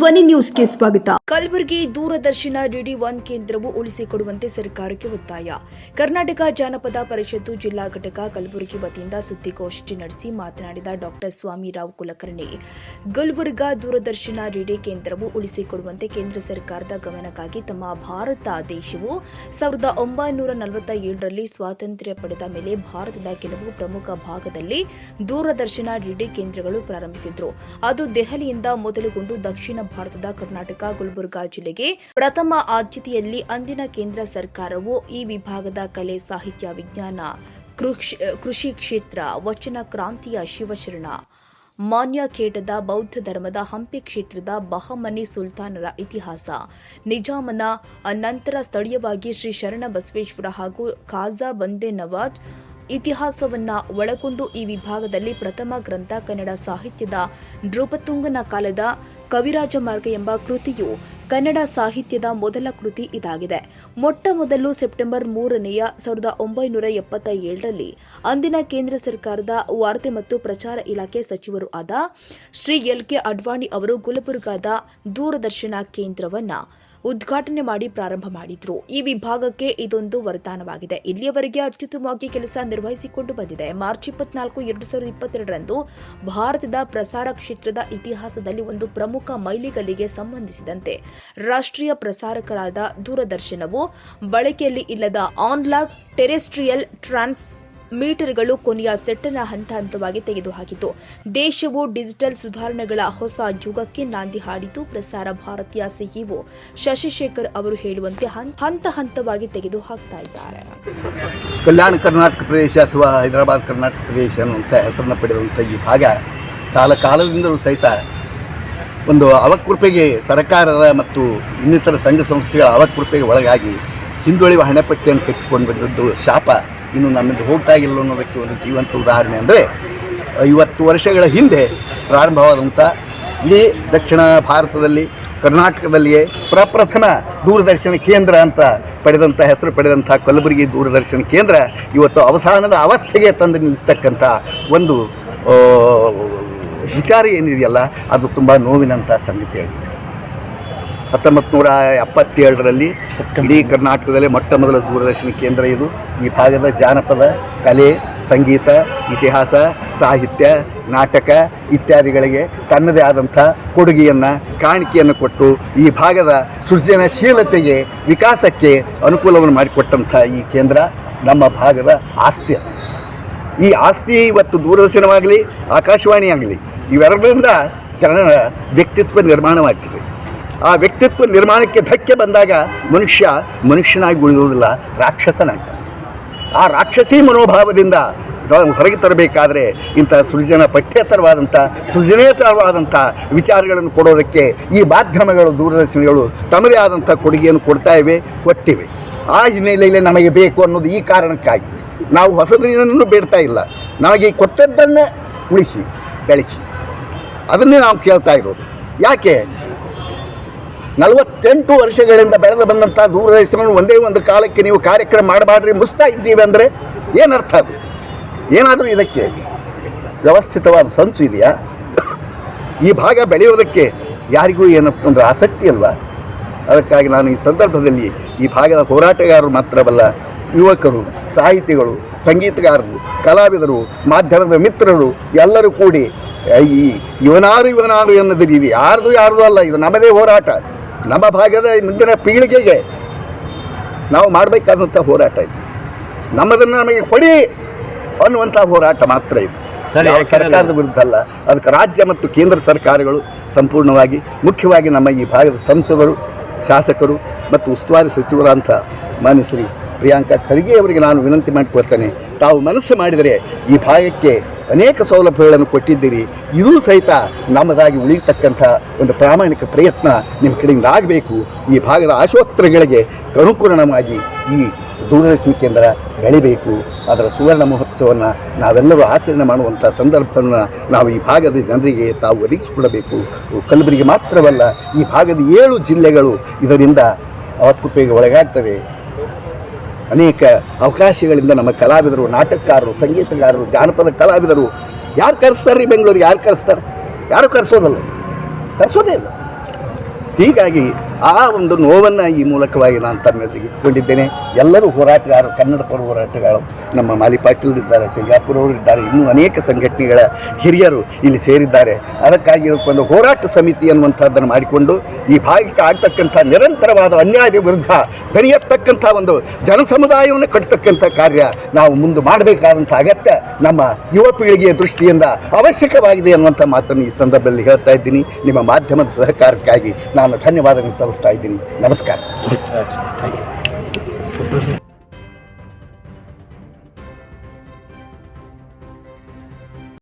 ಧ್ವನಿ ನ್ಯೂಸ್ಗೆ ಸ್ವಾಗತ. ಕಲಬುರಗಿ ದೂರದರ್ಶನ DD1 ಕೇಂದ್ರವು ಉಳಿಸಿಕೊಡುವಂತೆ ಸರ್ಕಾರಕ್ಕೆ ಒತ್ತಾಯ. ಕರ್ನಾಟಕ ಜಾನಪದ ಪರಿಷತ್ತು ಜಿಲ್ಲಾ ಘಟಕ ಕಲಬುರಗಿ ವತಿಯಿಂದ ಸುದ್ದಿಗೋಷ್ಠಿ ನಡೆಸಿ ಮಾತನಾಡಿದ ಡಾಕ್ಟರ್ ಸ್ವಾಮಿರಾವ್ ಕುಲಕರ್ಣಿ, ಗುಲ್ಬರ್ಗಾ ದೂರದರ್ಶನ DD ಕೇಂದ್ರವು ಉಳಿಸಿಕೊಡುವಂತೆ ಕೇಂದ್ರ ಸರ್ಕಾರದ ಗಮನಕ್ಕಾಗಿ ತಮ್ಮ ಭಾರತ ದೇಶವು 1947ರಲ್ಲಿ ಸ್ವಾತಂತ್ರ್ಯ ಪಡೆದ ಮೇಲೆ ಭಾರತದ ಕೆಲವು ಪ್ರಮುಖ ಭಾಗದಲ್ಲಿ ದೂರದರ್ಶನ DD ಕೇಂದ್ರಗಳು ಪ್ರಾರಂಭಿಸಿದ್ರು. ಅದು ದೆಹಲಿಯಿಂದ ಮೊದಲುಗೊಂಡು ದಕ್ಷಿಣ ಭಾರತದ ಕರ್ನಾಟಕ ಗುಲ್ಬರ್ಗಾ ಜಿಲ್ಲೆಗೆ ಪ್ರಥಮ ಆದ್ಯತೆಯಲ್ಲಿ ಅಂದಿನ ಕೇಂದ್ರ ಸರ್ಕಾರವು ಈ ವಿಭಾಗದ ಕಲೆ, ಸಾಹಿತ್ಯ, ವಿಜ್ಞಾನ, ಕೃಷಿ ಕ್ಷೇತ್ರ, ವಚನ ಕ್ರಾಂತಿಯ ಶಿವಶರಣ, ಮಾನ್ಯ ಖೇಡದ ಬೌದ್ಧ ಧರ್ಮದ ಹಂಪಿ ಕ್ಷೇತ್ರದ ಬಹಮನಿ ಸುಲ್ತಾನರ ಇತಿಹಾಸ, ನಿಜಾಮನ ನಂತರ ಸ್ಥಳೀಯವಾಗಿ ಶ್ರೀ ಶರಣ ಬಸವೇಶ್ವರ ಹಾಗೂ ಖಾಜಾ ಬಂದೆ ನವಾಜ್ ಇತಿಹಾಸವನ್ನ ಒಳಗೊಂಡು ಈ ವಿಭಾಗದಲ್ಲಿ ಪ್ರಥಮ ಗ್ರಂಥ ಕನ್ನಡ ಸಾಹಿತ್ಯದ ನೃಪತುಂಗನ ಕಾಲದ ಕವಿರಾಜ ಮಾರ್ಗ ಎಂಬ ಕೃತಿಯು ಕನ್ನಡ ಸಾಹಿತ್ಯದ ಮೊದಲ ಕೃತಿ ಇದಾಗಿದೆ. ಮೊಟ್ಟ ಮೊದಲು ಸೆಪ್ಟೆಂಬರ್ 3ನೇ 1977ರಲ್ಲಿ ಅಂದಿನ ಕೇಂದ್ರ ಸರ್ಕಾರದ ವಾರ್ತೆ ಮತ್ತು ಪ್ರಚಾರ ಇಲಾಖೆ ಸಚಿವರು ಆದ ಶ್ರೀ LK ಅಡ್ವಾಣಿ ಅವರು ಗುಲ್ಬರ್ಗಾದ ದೂರದರ್ಶನ ಕೇಂದ್ರವನ್ನ ಉದ್ಘಾಟನೆ ಮಾಡಿ ಪ್ರಾರಂಭ ಮಾಡಿದ್ರು. ಈ ವಿಭಾಗಕ್ಕೆ ಇದೊಂದು ವರದಾನವಾಗಿದೆ. ಇಲ್ಲಿಯವರೆಗೆ ಅತ್ಯುತ್ತಮವಾಗಿ ಕೆಲಸ ನಿರ್ವಹಿಸಿಕೊಂಡು ಬಂದಿದೆ. ಮಾರ್ಚ್ 24, 2022ರಂದು ಭಾರತದ ಪ್ರಸಾರ ಕ್ಷೇತ್ರದ ಇತಿಹಾಸದಲ್ಲಿ ಒಂದು ಪ್ರಮುಖ ಮೈಲಿಗಲ್ಲಿಗೆ ಸಂಬಂಧಿಸಿದಂತೆ ರಾಷ್ಟ್ರೀಯ ಪ್ರಸಾರಕರಾದ ದೂರದರ್ಶನವು ಬಳಕೆಯಲ್ಲಿ ಇಲ್ಲದ ಆನ್ಲಾಗ್ ಟೆರೆಸ್ಟ್ರಿಯಲ್ ಟ್ರಾನ್ಸ್ಮೀಟರ್ಗಳು ಕೊನೆಯ ಸೆಟ್ನ ಹಂತವಾಗಿ ತೆಗೆದುಹಾಕಿತು. ದೇಶವು ಡಿಜಿಟಲ್ ಸುಧಾರಣೆಗಳ ಹೊಸ ಯುಗಕ್ಕೆ ನಾಂದಿ ಹಾಡಿತು. ಪ್ರಸಾರ ಭಾರತೀಯ ಸಿಇಒ ಶಶಿಶೇಖರ್ ಅವರು ಹೇಳುವಂತೆ ಹಂತವಾಗಿ ತೆಗೆದು ಹಾಕ್ತಾ ಇದ್ದಾರೆ. ಕಲ್ಯಾಣ ಕರ್ನಾಟಕ ಪ್ರದೇಶ ಅಥವಾ ಹೈದರಾಬಾದ್ ಕರ್ನಾಟಕ ಪ್ರದೇಶ ಅನ್ನುವಂಥ ಹೆಸರನ್ನು ಪಡೆದಂಥ ಈ ಭಾಗ ಕಾಲದಿಂದಲೂ ಸಹಿತ ಒಂದು ಅವಕೃಪೆಗೆ ಸರ್ಕಾರದ ಮತ್ತು ಇನ್ನಿತರ ಸಂಘ ಸಂಸ್ಥೆಗಳ ಅವಕೃಪೆಗೆ ಒಳಗಾಗಿ ಹಿಂದುಳಿಯುವ ಹಣೆಪಟ್ಟಿಯನ್ನು ಕಟ್ಟಿಕೊಂಡು ಬಂದದ್ದು ಶಾಪ ಇನ್ನು ನಮ್ಮಿಂದ ಹೋಗ್ತಾ ಇಲ್ಲ ಅನ್ನೋದಕ್ಕೆ ಒಂದು ಜೀವಂತ ಉದಾಹರಣೆ ಅಂದರೆ 50 ವರ್ಷಗಳ ಹಿಂದೆ ಪ್ರಾರಂಭವಾದಂಥ ಇಡೀ ದಕ್ಷಿಣ ಭಾರತದಲ್ಲಿ ಕರ್ನಾಟಕದಲ್ಲಿಯೇ ಪ್ರಪ್ರಥಮ ದೂರದರ್ಶನ ಕೇಂದ್ರ ಅಂತ ಹೆಸರು ಪಡೆದಂಥ ಕಲಬುರಗಿ ದೂರದರ್ಶನ ಕೇಂದ್ರ ಇವತ್ತು ಅವಸಾನದ ಅವಸ್ಥೆಗೆ ತಂದು ನಿಲ್ಲಿಸ್ತಕ್ಕಂಥ ಒಂದು ವಿಚಾರ ಏನಿದೆಯಲ್ಲ ಅದು ತುಂಬ ನೋವಿನಂಥ ಸಂಗತಿಯಾಗಿದೆ. 1977ರಲ್ಲಿ ಇಡೀ ಕರ್ನಾಟಕದಲ್ಲೇ ಮೊಟ್ಟ ಮೊದಲ ದೂರದರ್ಶನ ಕೇಂದ್ರ ಇದು. ಈ ಭಾಗದ ಜಾನಪದ ಕಲೆ, ಸಂಗೀತ, ಇತಿಹಾಸ, ಸಾಹಿತ್ಯ, ನಾಟಕ ಇತ್ಯಾದಿಗಳಿಗೆ ತನ್ನದೇ ಆದಂಥ ಕೊಡುಗೆಯನ್ನು, ಕಾಣಿಕೆಯನ್ನು ಕೊಟ್ಟು ಈ ಭಾಗದ ಸೃಜನಶೀಲತೆಗೆ, ವಿಕಾಸಕ್ಕೆ ಅನುಕೂಲವನ್ನು ಮಾಡಿಕೊಟ್ಟಂಥ ಈ ಕೇಂದ್ರ ನಮ್ಮ ಭಾಗದ ಆಸ್ತಿ. ಈ ಆಸ್ತಿ ಇವತ್ತು ದೂರದರ್ಶನವಾಗಲಿ, ಆಕಾಶವಾಣಿ ಆಗಲಿ, ಇವೆರಡರಿಂದ ಜನರ ವ್ಯಕ್ತಿತ್ವ ನಿರ್ಮಾಣವಾಗ್ತಿದೆ. ಆ ವ್ಯಕ್ತಿತ್ವ ನಿರ್ಮಾಣಕ್ಕೆ ಧಕ್ಕೆ ಬಂದಾಗ ಮನುಷ್ಯನಾಗಿ ಉಳಿಯುವುದಿಲ್ಲ, ರಾಕ್ಷಸನಾಗ್ತಾನೆ. ಆ ರಾಕ್ಷಸಿ ಮನೋಭಾವದಿಂದ ಹೊರಗೆ ತರಬೇಕಾದ್ರೆ ಇಂಥ ಸೃಜನೇತರವಾದಂಥ ವಿಚಾರಗಳನ್ನು ಕೊಡೋದಕ್ಕೆ ಈ ಮಾಧ್ಯಮಗಳು, ದೂರದರ್ಶನಗಳು ತಮ್ಮದೇ ಆದಂಥ ಕೊಡುಗೆಯನ್ನು ಕೊಟ್ಟಿವೆ. ಆ ಹಿನ್ನೆಲೆಯಲ್ಲಿ ನಮಗೆ ಬೇಕು ಅನ್ನೋದು ಈ ಕಾರಣಕ್ಕಾಗಿ ನಾವು ಹೊಸದನ್ನು ಬೇಡ್ತಾ ಇಲ್ಲ. ನಮಗೆ ಕೊಟ್ಟದ್ದನ್ನು ಉಳಿಸಿ ಬೆಳೆಸಿ ಅದನ್ನೇ ನಾವು ಕೇಳ್ತಾ ಇರೋದು. ಯಾಕೆ 48 ವರ್ಷಗಳಿಂದ ಬೆಳೆದು ಬಂದಂಥ ದೂರದರ್ಶನ ಒಂದೇ ಒಂದು ಕಾಲಕ್ಕೆ ನೀವು ಕಾರ್ಯಕ್ರಮ ಮಾಡಬಾರ್ರಿ ಮುಸ್ತಾ ಇದ್ದೀವಿ ಅಂದರೆ ಏನರ್ಥ? ಅದು ಏನಾದರೂ ಇದಕ್ಕೆ ವ್ಯವಸ್ಥಿತವಾದ ಸಂಚು ಇದೆಯಾ? ಈ ಭಾಗ ಬೆಳೆಯೋದಕ್ಕೆ ಯಾರಿಗೂ ಏನಂತಂದ್ರೆ ಆಸಕ್ತಿ ಅಲ್ವಾ? ಅದಕ್ಕಾಗಿ ನಾನು ಈ ಸಂದರ್ಭದಲ್ಲಿ ಈ ಭಾಗದ ಹೋರಾಟಗಾರರು ಮಾತ್ರವಲ್ಲ, ಯುವಕರು, ಸಾಹಿತಿಗಳು, ಸಂಗೀತಗಾರರು, ಕಲಾವಿದರು, ಮಾಧ್ಯಮದ ಮಿತ್ರರು ಎಲ್ಲರೂ ಕೂಡಿ ಇವನಾರು ಎನ್ನೋದು ಇದು ಯಾರ್ದು ಅಲ್ಲ, ಇದು ನಮ್ಮದೇ ಹೋರಾಟ. ನಮ್ಮ ಭಾಗದ ಮುಂದಿನ ಪೀಳಿಗೆಗೆ ನಾವು ಮಾಡಬೇಕಾದಂಥ ಹೋರಾಟ ಇದು. ನಮ್ಮದನ್ನು ನಮಗೆ ಕೊಡಿ ಅನ್ನುವಂಥ ಹೋರಾಟ ಮಾತ್ರ ಇದು. ಸರ್ಕಾರದ ವಿರುದ್ಧ ಅಲ್ಲ. ಅದಕ್ಕೆ ರಾಜ್ಯ ಮತ್ತು ಕೇಂದ್ರ ಸರ್ಕಾರಗಳು ಸಂಪೂರ್ಣವಾಗಿ, ಮುಖ್ಯವಾಗಿ ನಮ್ಮ ಈ ಭಾಗದ ಸಂಸದರು, ಶಾಸಕರು ಮತ್ತು ಉಸ್ತುವಾರಿ ಸಚಿವರಂಥ ಮಾನ್ಯ ಶ್ರೀ ಪ್ರಿಯಾಂಕಾ ಖರ್ಗೆ ಅವರಿಗೆ ನಾನು ವಿನಂತಿ ಮಾಡಿಕೊಳ್ತೇನೆ, ತಾವು ಮನಸ್ಸು ಮಾಡಿದರೆ ಈ ಭಾಗಕ್ಕೆ ಅನೇಕ ಸೌಲಭ್ಯಗಳನ್ನು ಕೊಟ್ಟಿದ್ದೀರಿ, ಇದೂ ಸಹಿತ ನಮ್ಮದಾಗಿ ಉಳಿಯತಕ್ಕಂಥ ಒಂದು ಪ್ರಾಮಾಣಿಕ ಪ್ರಯತ್ನ ನಿಮ್ಮ ಕಡೆಯಿಂದ ಆಗಬೇಕು. ಈ ಭಾಗದ ಆಶೋತ್ತರಗಳಿಗೆ ಅನುಕೂಲವಾಗಿ ಈ ದೂರದರ್ಶನ ಕೇಂದ್ರ ಬೆಳಿಬೇಕು. ಅದರ ಸುವರ್ಣ ಮಹೋತ್ಸವವನ್ನು ನಾವೆಲ್ಲರೂ ಆಚರಣೆ ಮಾಡುವಂಥ ಸಂದರ್ಭವನ್ನು ನಾವು ಈ ಭಾಗದ ಜನರಿಗೆ ತಾವು ಒದಗಿಸಿಕೊಡಬೇಕು. ಕಲಬುರಗಿ ಮಾತ್ರವಲ್ಲ, ಈ ಭಾಗದ 7 ಜಿಲ್ಲೆಗಳು ಇದರಿಂದ ಅವಕೃಪೆಗೆ ಒಳಗಾಗ್ತವೆ. ಅನೇಕ ಅವಕಾಶಗಳಿಂದ ನಮ್ಮ ಕಲಾವಿದರು, ನಾಟಕಕಾರರು, ಸಂಗೀತಗಾರರು, ಜಾನಪದ ಕಲಾವಿದರು ಯಾರು ಕರೆಸ್ತಾರೆ ರೀ ಬೆಂಗಳೂರಿಗೆ? ಯಾರು ಕರೆಸ್ತಾರೆ? ಯಾರು ಕರೆಸೋದೇ ಇಲ್ಲ. ಹೀಗಾಗಿ ಆ ಒಂದು ನೋವನ್ನು ಈ ಮೂಲಕವಾಗಿ ನಾನು ತಮ್ಮೆದುರಿಗೆ ಇಟ್ಕೊಂಡಿದ್ದೇನೆ. ಎಲ್ಲರೂ ಹೋರಾಟಗಾರರು, ಕನ್ನಡ ಪರ ಹೋರಾಟಗಾರರು, ನಮ್ಮ ಮಾಲಿ ಪಾಟೀಲ್ ಇದ್ದಾರೆ, ಸಿಂಗಾಪುರ ಅವರು ಇದ್ದಾರೆ, ಇನ್ನೂ ಅನೇಕ ಸಂಘಟನೆಗಳ ಹಿರಿಯರು ಇಲ್ಲಿ ಸೇರಿದ್ದಾರೆ. ಅದಕ್ಕಾಗಿ ಒಂದು ಹೋರಾಟ ಸಮಿತಿ ಅನ್ನುವಂಥದ್ದನ್ನು ಮಾಡಿಕೊಂಡು ಈ ಭಾಗಕ್ಕೆ ಆಗ್ತಕ್ಕಂಥ ನಿರಂತರವಾದ ಅನ್ಯಾಯದ ವಿರುದ್ಧ ದನಿಯತ್ತಕ್ಕಂಥ ಒಂದು ಜನಸಮುದಾಯವನ್ನು ಕಟ್ಟತಕ್ಕಂಥ ಕಾರ್ಯ ನಾವು ಮುಂದೆ ಮಾಡಬೇಕಾದಂಥ ಅಗತ್ಯ ನಮ್ಮ ಯುವ ಪೀಳಿಗೆಯ ದೃಷ್ಟಿಯಿಂದ ಅವಶ್ಯಕವಾಗಿದೆ ಅನ್ನುವಂಥ ಮಾತನ್ನು ಈ ಸಂದರ್ಭದಲ್ಲಿ ಹೇಳ್ತಾ ಇದ್ದೀನಿ. ನಿಮ್ಮ ಮಾಧ್ಯಮದ ಸಹಕಾರಕ್ಕಾಗಿ ನಾನು ಧನ್ಯವಾದ ಸಲ್ಲಿಸ್ತಾ ಇದ್ದೀನಿ. ನಮಸ್ಕಾರ.